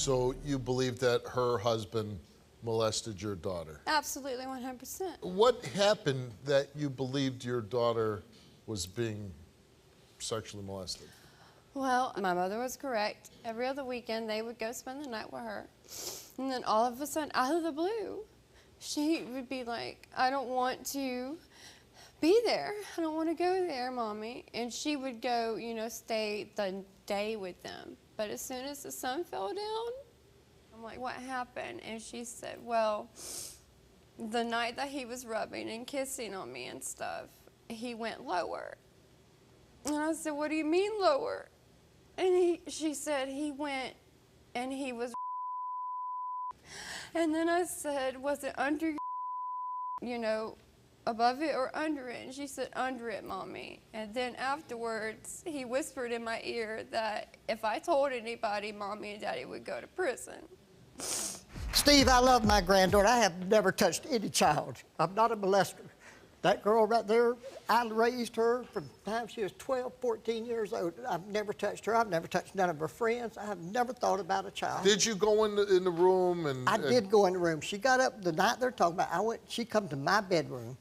So you believe that her husband molested your daughter? Absolutely, 100%. What happened that you believed your daughter was being sexually molested? Well, my mother was correct. Every other weekend, they would go spend the night with her. And then all of a sudden, out of the blue, she would be like, I don't want to be there. I don't want to go there, Mommy. And she would go, you know, stay the day with them. But as soon as the sun fell down, I'm like, what happened? And she said, well, the night that he was rubbing and kissing on me and stuff, he went lower. And I said, what do you mean lower? And she said he went and he was. And then I said, was it under your, you know, above it or under it? And she said, under it, Mommy. And then afterwards, he whispered in my ear that if I told anybody, Mommy and Daddy would go to prison. Steve, I love my granddaughter. I have never touched any child. I'm not a molester. That girl right there, I raised her from the time she was 12, 14 years old. I've never touched her. I've never touched none of her friends. I have never thought about a child. Did you go in the room and... I did go in the room. She got up the night they're talking about. She come to my bedroom.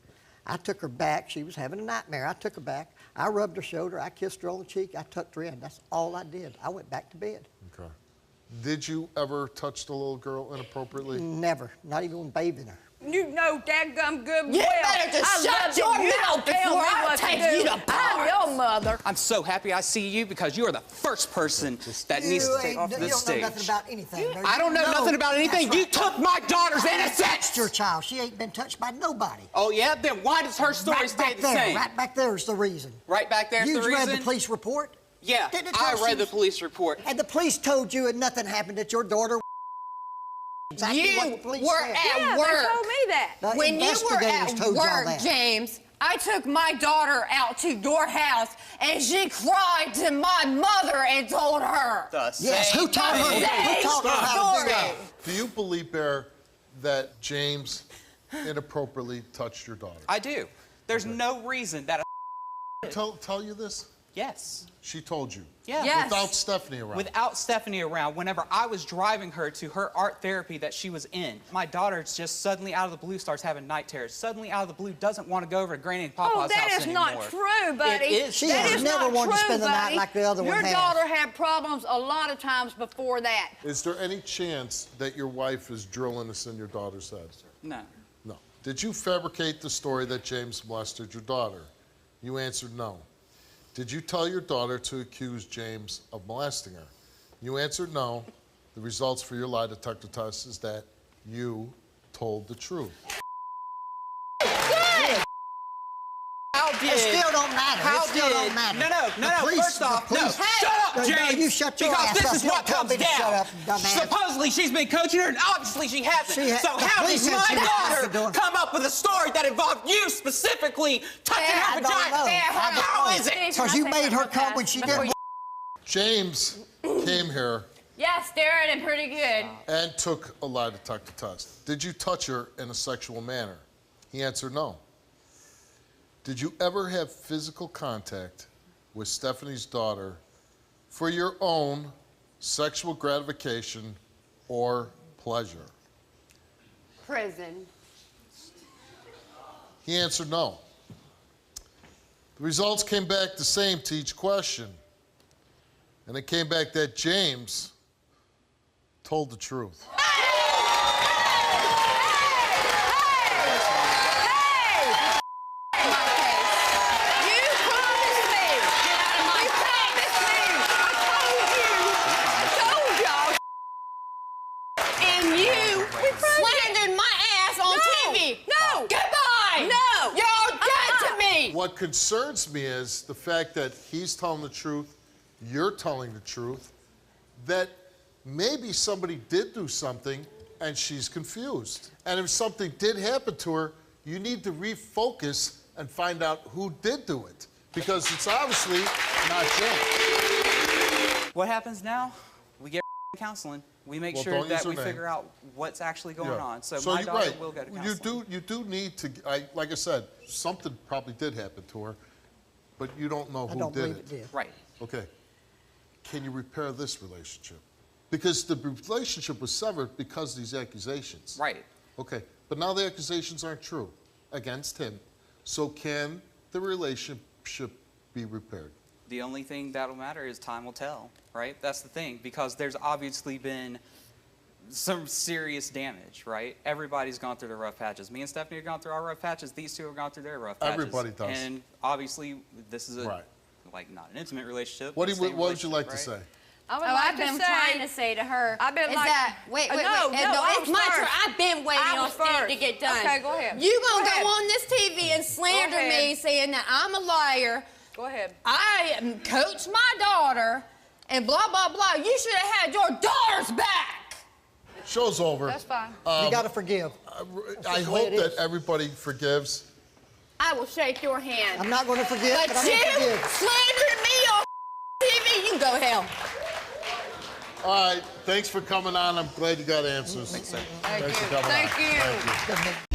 I took her back. She was having a nightmare. I took her back. I rubbed her shoulder. I kissed her on the cheek. I tucked her in. That's all I did. I went back to bed. Okay. Did you ever touch the little girl inappropriately? Never. Not even when bathing her. You know dadgum good You well. better just shut your mouth before I take you to I'm your mother. I'm so happy I see you because you are the first person that needs to take off this You don't stage. know nothing about anything. I don't know nothing about anything. That's You right. took my daughter's I innocence. touched your child. She ain't been touched by nobody. Oh, yeah? Then why does her story stay the same? Right back there is the reason. Right back there's the You reason? read the police report? Yeah, Didn't it I tell read you- the police report. And the police told you and nothing happened, that your daughter exactly what the police were said. at Yeah, work. they told me that. The When you were investigators at told y'all work, that. James, I took my daughter out to your house, and she cried to my mother and told her. Yes, who taught her? Who taught her how to do that? Do you believe, Bear, that James inappropriately touched your daughter? I do. There's no reason that Tell you this? Yes. She told you? Yeah. Yes. Without Stephanie around? Without Stephanie around, whenever I was driving her to her art therapy that she was in, my daughter just suddenly out of the blue starts having night terrors. Suddenly out of the blue doesn't want to go over to Granny and Papa's Oh, house that is anymore. not true, buddy. It is She true. That has is never not wanted to true, spend the night buddy. like the other one Your has. daughter had problems a lot of times before that. Is there any chance that your wife is drilling this in your daughter's head? No. No. Did you fabricate the story that James molested your daughter? You answered no. Did you tell your daughter to accuse James of molesting her? You answered no. The results for your lie detector test is that you told the truth. How It did... still don't matter. How It still did... don't matter. No. The police- First off, the no. police- Shut up, No, James. you shut your because ass this up. is You what don't tell comes me to down. shut up, dumbass. Supposedly she's been coaching her, and obviously she hasn't. So the how police did said my she was daughter doing- come up with a story that involved you specifically touching her I don't vagina? know. How is it? Because you made her come when she didn't. James came here Yeah, staring and pretty good. and took a lie detector test. Did you touch her in a sexual manner? He answered no. Did you ever have physical contact with Stephanie's daughter for your own sexual gratification or pleasure? Prison. He answered no. The results came back the same to each question. And it came back that James told the truth. Slandered my ass on TV. No. Goodbye. No. You're dead to me. What concerns me is the fact that he's telling the truth, you're telling the truth, that maybe somebody did do something and she's confused. And if something did happen to her, you need to refocus and find out who did do it. Because it's obviously not James. What happens now? We get counseling. We make sure don't that use her we name. figure out what's actually going on. So So my you're daughter right. will go to counseling. You do need to, like I said, something probably did happen to her, but you don't know I who don't did believe it. it did. Right. Okay. Can you repair this relationship? Because the relationship was severed because of these accusations. Right. Okay, but now the accusations aren't true against him. So can the relationship be repaired? The only thing that'll matter is time will tell, right? That's the thing, because there's obviously been some serious damage, right? Everybody's gone through the rough patches. Me and Stephanie have gone through our rough patches. These two have gone through their rough patches. Everybody does. And obviously, this is Right. like not an intimate relationship. What but a would you like relationship, to say? I would Oh, like I've been trying to say to her. I've been is like, that wait, no, it's was my first. turn. I've been waiting I on was Steve to first. get done. Okay, go ahead. You gonna Go ahead. go on this TV and slander Go me, ahead. saying that I'm a liar. Go ahead. I coach my daughter, and blah blah blah. You should have had your daughter's back. Show's over. That's fine. You got to forgive. I the way hope it that is. everybody forgives. I will shake your hand. I'm not going to forgive, But but I'm you going to forgive. slandering me on TV, you can go hell. All right, thanks for coming on. I'm glad you got answers. Thanks, sir. Thanks for coming Thank on. you. Thank you.